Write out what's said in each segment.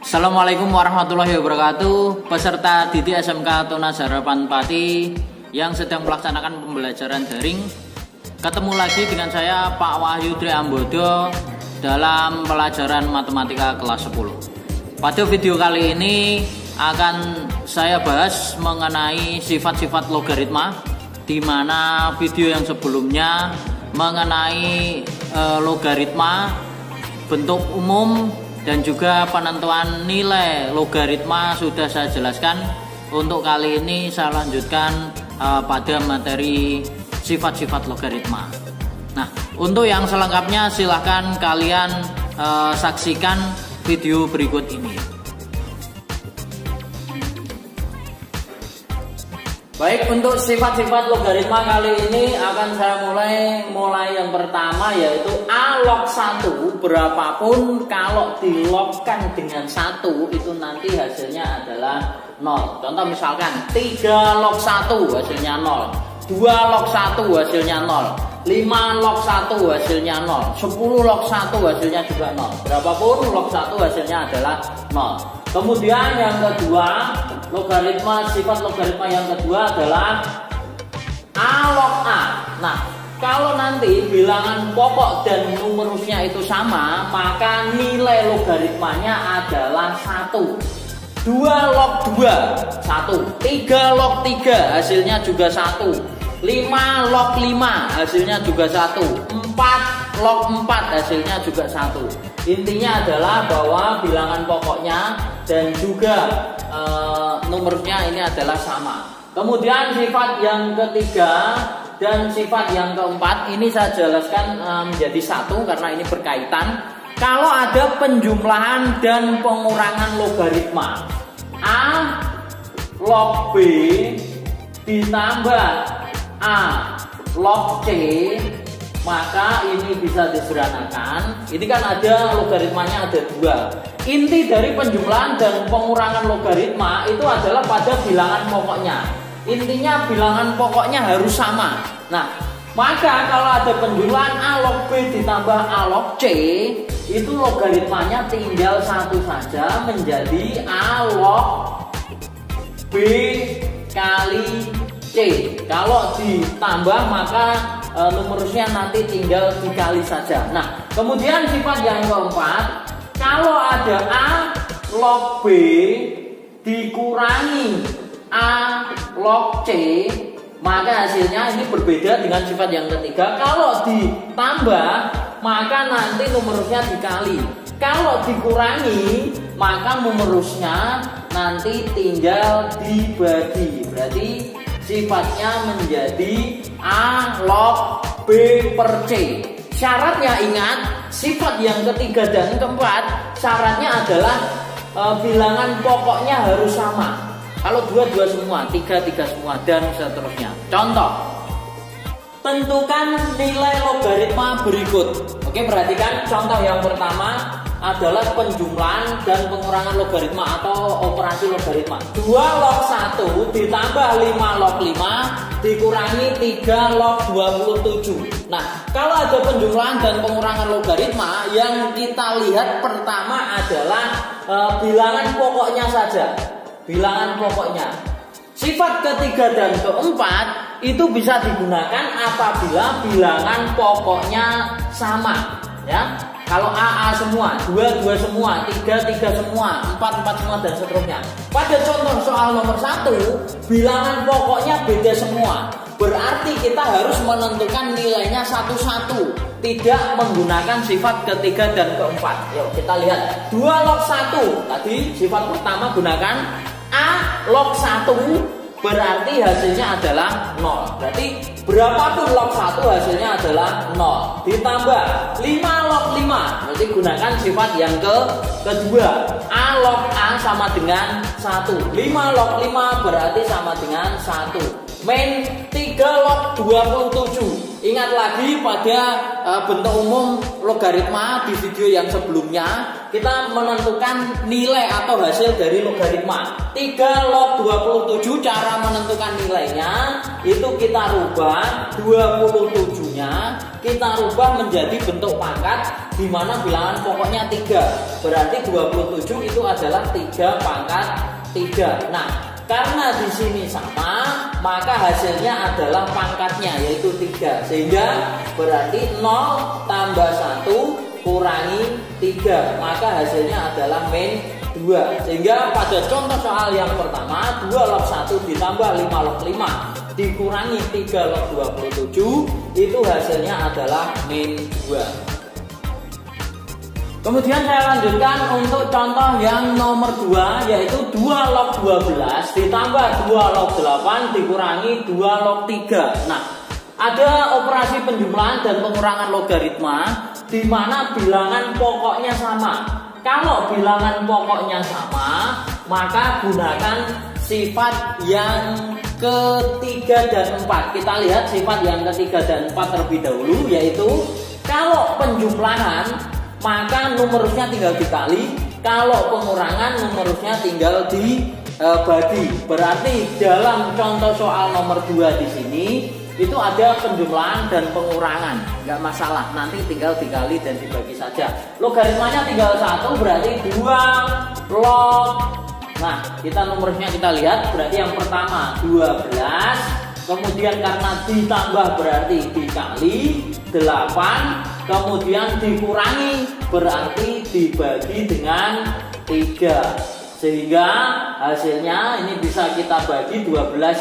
Assalamualaikum warahmatullahi wabarakatuh. Peserta didik SMK Tunas Harapan Pati yang sedang melaksanakan pembelajaran daring, ketemu lagi dengan saya Pak Wahyu Triambodo dalam pelajaran matematika kelas 10. Pada video kali ini akan saya bahas mengenai sifat-sifat logaritma, di mana video yang sebelumnya mengenai logaritma, bentuk umum dan juga penentuan nilai logaritma sudah saya jelaskan. Untuk kali ini saya lanjutkan pada materi sifat-sifat logaritma. Nah, untuk yang selengkapnya silahkan kalian saksikan video berikut ini. Baik, untuk sifat-sifat logaritma kali ini akan saya mulai yang pertama, yaitu A log 1 berapapun kalau dilogkan dengan 1 itu nanti hasilnya adalah 0. Contoh misalkan 3 log 1 hasilnya 0, 2 log 1 hasilnya 0, 5 log 1 hasilnya 0, 10 log 1 hasilnya juga 0. Berapapun log 1 hasilnya adalah 0. Kemudian yang kedua, sifat logaritma yang kedua adalah A log A. Nah, kalau nanti bilangan pokok dan numerusnya itu sama, maka nilai logaritmanya adalah 1. 2 log 2, 1. 3 log 3, hasilnya juga 1. 5 log 5, hasilnya juga 1. 4 log 4, hasilnya juga 1. Intinya adalah bahwa bilangan pokoknya dan juga numerusnya ini adalah sama. Kemudian sifat yang ketiga dan sifat yang keempat ini saya jelaskan menjadi satu karena ini berkaitan. Kalau ada penjumlahan dan pengurangan logaritma, A log B ditambah A log C, maka ini bisa disederhanakan. Ini kan ada logaritmanya ada 2. Inti dari penjumlahan dan pengurangan logaritma itu adalah pada bilangan pokoknya. Intinya bilangan pokoknya harus sama. Nah, maka kalau ada penjumlahan A log B ditambah A log C, itu logaritmanya tinggal satu saja, menjadi A log B kali C. Kalau ditambah maka numerusnya nanti tinggal dikali saja. Nah, kemudian sifat yang keempat, kalau ada A log B dikurangi A log C, maka hasilnya ini berbeda dengan sifat yang ketiga. Kalau ditambah, maka nanti numerusnya dikali. Kalau dikurangi, maka numerusnya nanti tinggal dibagi. Berarti sifatnya menjadi A log B per C. Syaratnya ingat, sifat yang ketiga dan keempat syaratnya adalah bilangan pokoknya harus sama. Kalau 2 semua, 3 semua, dan seterusnya. Contoh, tentukan nilai logaritma berikut. Oke, perhatikan contoh yang pertama adalah penjumlahan dan pengurangan logaritma atau operasi logaritma. 2 log 1 ditambah 5 log 5 dikurangi 3 log 27. Nah, kalau ada penjumlahan dan pengurangan logaritma, yang kita lihat pertama adalah bilangan pokoknya saja. Bilangan pokoknya. Sifat ketiga dan keempat itu bisa digunakan apabila bilangan pokoknya sama, ya. Kalau A semua, 2 semua, 3 semua, 4 semua, dan seterusnya. Pada contoh soal nomor 1, bilangan pokoknya beda semua. Berarti kita harus menentukan nilainya satu-satu, tidak menggunakan sifat ketiga dan keempat. Yuk kita lihat. 2 log 1, tadi sifat pertama gunakan A log 1, berarti hasilnya adalah 0. Berarti berapapun log 1 hasilnya adalah 0. Ditambah 5 log 5, berarti gunakan sifat yang kedua. A log A sama dengan 1. 5 log 5 berarti sama dengan 1. min 3 log 27. Ingat lagi pada bentuk umum logaritma di video yang sebelumnya, kita menentukan nilai atau hasil dari logaritma. 3 log 27 cara menentukan nilainya itu kita rubah 27-nya, kita rubah menjadi bentuk pangkat di mana bilangan pokoknya 3. Berarti 27 itu adalah 3 pangkat 3. Nah, karena di sini sama, maka hasilnya adalah pangkatnya yaitu 3. Sehingga berarti 0 tambah 1 kurangi 3, maka hasilnya adalah min 2. Sehingga pada contoh soal yang pertama, 2 log 1 ditambah 5 log 5 dikurangi 3 log 27, itu hasilnya adalah min 2. Kemudian saya lanjutkan untuk contoh yang nomor 2, yaitu 2 log 12 ditambah 2 log 8 dikurangi 2 log 3. Nah, ada operasi penjumlahan dan pengurangan logaritma di mana bilangan pokoknya sama. Kalau bilangan pokoknya sama, maka gunakan sifat yang ketiga dan 4. Kita lihat sifat yang ketiga dan 4 terlebih dahulu, yaitu kalau penjumlahan maka numerusnya tinggal dikali, kalau pengurangan numerusnya tinggal dibagi. Berarti dalam contoh soal nomor 2 di sini itu ada penjumlahan dan pengurangan, nggak masalah, nanti tinggal dikali dan dibagi saja. Logaritmanya tinggal 1, berarti 2 log. Nah, kita numerusnya kita lihat, berarti yang pertama 12, kemudian karena ditambah berarti dikali 8, kemudian dikurangi berarti dibagi dengan 3. Sehingga hasilnya ini bisa kita bagi 12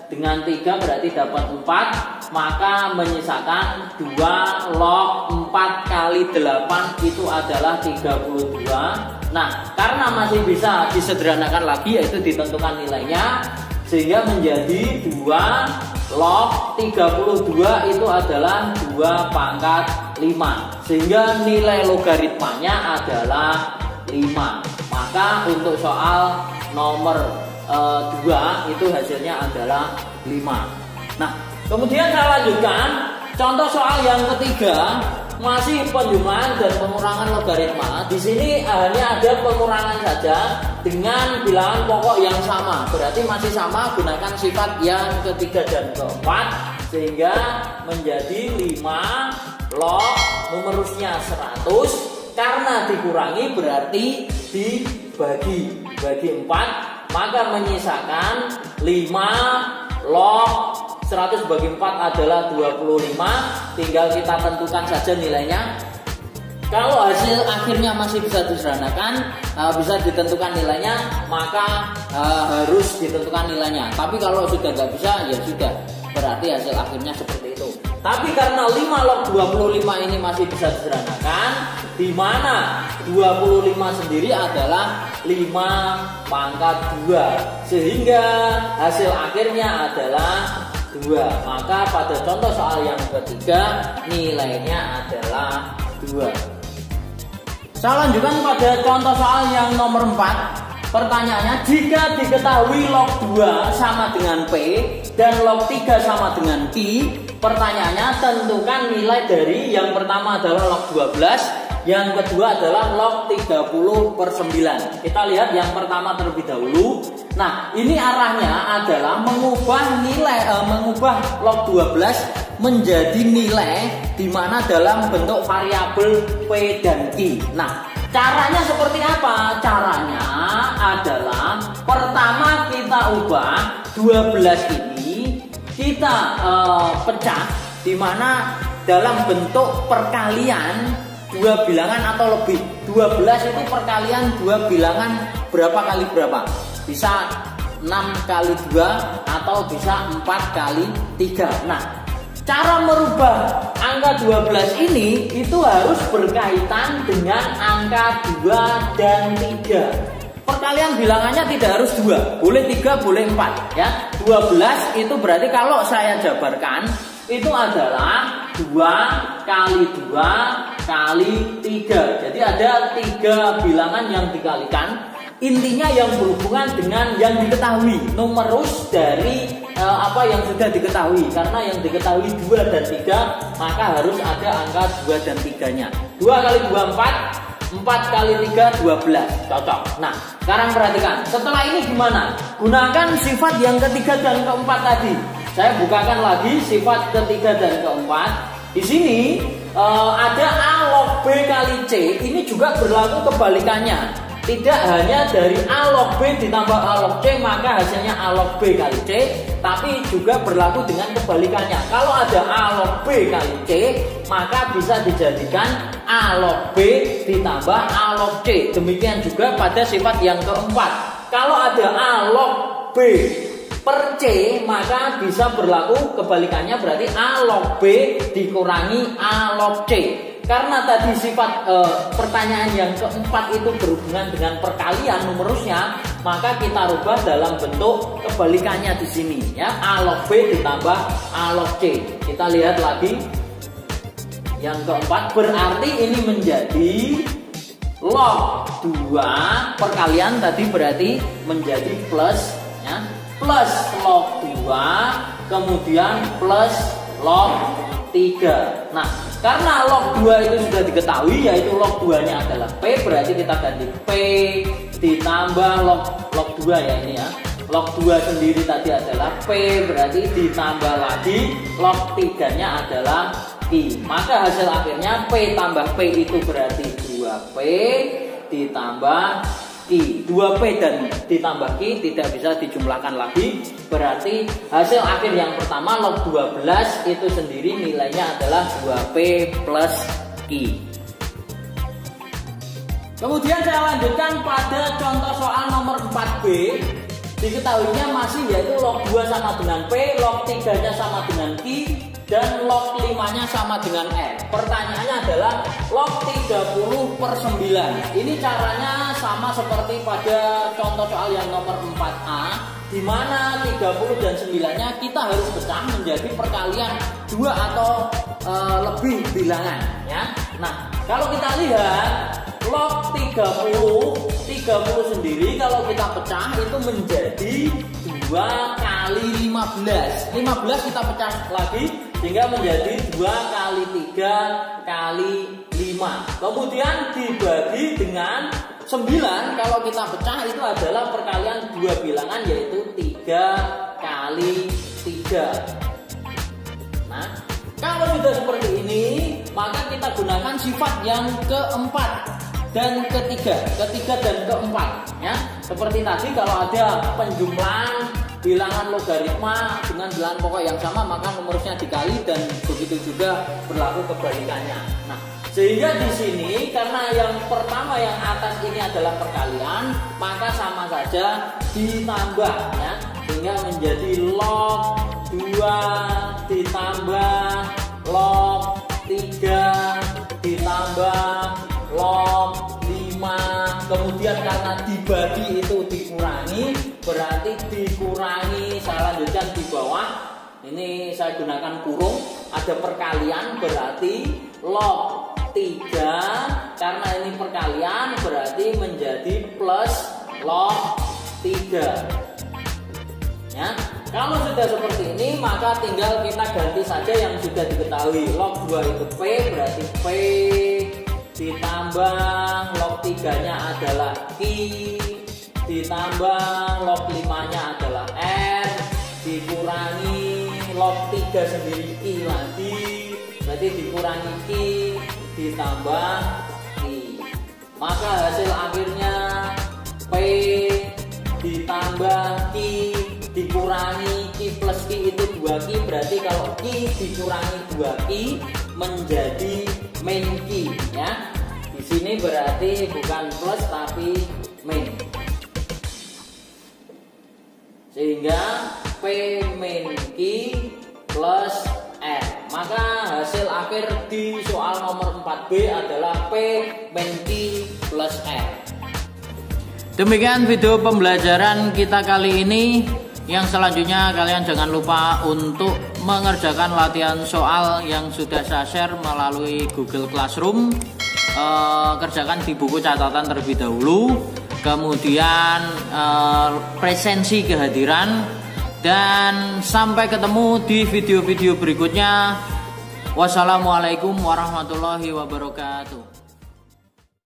dengan 3 berarti dapat 4, maka menyisakan 2 log 4 kali 8 itu adalah 32. Nah, karena masih bisa disederhanakan lagi, yaitu ditentukan nilainya, sehingga menjadi 2 log 32 itu adalah 2 pangkat 5. Sehingga nilai logaritmanya adalah 5. Maka untuk soal nomor 2 itu hasilnya adalah 5. Nah, kemudian saya lanjutkan contoh soal yang ketiga, masih penjumlahan dan pengurangan logaritma. Di sini hanya ada pengurangan saja dengan bilangan pokok yang sama. Berarti masih sama, gunakan sifat yang ketiga dan keempat, sehingga menjadi 5 log numerusnya 100. Karena dikurangi berarti dibagi 4, maka menyisakan 5 log 100 bagi 4 adalah 25. Tinggal kita tentukan saja nilainya. Kalau hasil akhirnya masih bisa disederhanakan, bisa ditentukan nilainya, maka harus ditentukan nilainya. Tapi kalau sudah nggak bisa, ya sudah, berarti hasil akhirnya seperti itu. Tapi karena 5 log 25 ini masih bisa disederhanakan, di mana 25 sendiri adalah 5 pangkat 2, sehingga hasil akhirnya adalah 2. Maka pada contoh soal yang ketiga nilainya adalah 2. Saya lanjutkan pada contoh soal yang nomor 4. Pertanyaannya, jika diketahui log 2 sama dengan P dan log 3 sama dengan Q, pertanyaannya tentukan nilai dari yang pertama adalah log 12, yang kedua adalah log 30/9. Kita lihat yang pertama terlebih dahulu. Nah, ini arahnya adalah mengubah log 12 menjadi nilai di mana dalam bentuk variabel P dan Q. Nah, caranya seperti apa? Caranya adalah pertama kita ubah 12 ini kita pecah, di mana dalam bentuk perkalian dua bilangan atau lebih. 12 itu perkalian dua bilangan berapa kali berapa? Bisa 6 kali 2 atau bisa 4 kali 3. Nah, cara merubah angka 12 ini itu harus berkaitan dengan angka 2 dan 3. Perkalian bilangannya tidak harus 2, boleh 3, boleh 4 ya. 12 itu berarti kalau saya jabarkan itu adalah 2 kali 2 kali 3. Jadi ada 3 bilangan yang dikalikan. Intinya yang berhubungan dengan yang diketahui, numerus dari apa yang sudah diketahui, karena yang diketahui 2 dan 3 maka harus ada angka 2 dan 3-nya. 2 kali 2 4, 4 kali 3 12, cocok. Nah sekarang perhatikan, setelah ini gimana? Gunakan sifat yang ketiga dan keempat tadi. Saya bukakan lagi sifat ketiga dan keempat. Di sini ada A log B kali C, ini juga berlaku kebalikannya. Tidak hanya dari A log B ditambah A log C maka hasilnya A log B kali C, tapi juga berlaku dengan kebalikannya. Kalau ada A log B kali C maka bisa dijadikan A log B ditambah A log C. Demikian juga pada sifat yang keempat. Kalau ada A log B per C maka bisa berlaku kebalikannya, berarti A log B dikurangi A log C. Karena tadi sifat pertanyaan yang keempat itu berhubungan dengan perkalian numerusnya, maka kita rubah dalam bentuk kebalikannya di sini ya, A log B ditambah A log C. Kita lihat lagi yang keempat, berarti ini menjadi log 2 perkalian tadi berarti menjadi plus ya, plus log 2 kemudian plus log 3. Nah karena log 2 itu sudah diketahui, yaitu log 2-nya adalah P, berarti kita ganti P ditambah log 2 ya ini ya. Log 2 sendiri tadi adalah P, berarti ditambah lagi log 3-nya adalah I. Maka hasil akhirnya P tambah P itu berarti 2P ditambah I. 2P dan ditambah I tidak bisa dijumlahkan lagi, berarti hasil akhir yang pertama log 12 itu sendiri nilainya adalah 2P plus I. Kemudian saya lanjutkan pada contoh soal nomor 4B. Diketahuinya masih yaitu log 2 sama dengan P, log 3-nya sama dengan I, dan log 5-nya sama dengan R. Pertanyaannya adalah log 30 per 9. Ini caranya sama seperti pada contoh soal yang nomor 4A, di mana 30 dan 9-nya kita harus pecah menjadi perkalian 2 atau lebih bilangan ya. Nah kalau kita lihat log 30 sendiri kalau kita pecah itu menjadi 2 kali 15. 15 kita pecah lagi sehingga menjadi 2 kali 3 kali 5. Kemudian dibagi dengan 9, kalau kita pecah itu adalah perkalian 2 bilangan yaitu 3 kali 3. Nah kalau sudah seperti ini maka kita gunakan sifat yang keempat dan ketiga dan keempat ya. Seperti tadi kalau ada penjumlahan bilangan logaritma dengan bilangan pokok yang sama maka numerusnya dikali, dan begitu juga berlaku kebalikannya. Nah sehingga di sini karena yang pertama yang atas ini adalah perkalian maka sama saja ditambah ya, sehingga menjadi log 2 ditambah log 3 ditambah log 5, kemudian karena dibagi itu dikurangi, berarti dikurangi, saya lanjutkan di bawah ini saya gunakan kurung, ada perkalian berarti log 3, karena ini perkalian berarti menjadi plus log 3 ya. Kalau sudah seperti ini maka tinggal kita ganti saja yang sudah diketahui. Log 2 itu P, berarti P ditambah log 3-nya adalah I, ditambah log 5-nya adalah R, dikurangi log 3 sendiri I lagi, berarti dikurangi I ditambah I. Maka hasil akhirnya P ditambah I dikurangi I plus I itu 2I, berarti kalau I dikurangi 2I menjadi min I ya. Di sini berarti bukan plus tapi min. Sehingga P min I plus R. Maka hasil akhir di soal nomor 4B adalah P min I plus R. Demikian video pembelajaran kita kali ini. Yang selanjutnya kalian jangan lupa untuk mengerjakan latihan soal yang sudah saya share melalui Google Classroom. Kerjakan di buku catatan terlebih dahulu, kemudian presensi kehadiran, Dan sampai ketemu di video-video berikutnya. Wassalamualaikum warahmatullahi wabarakatuh.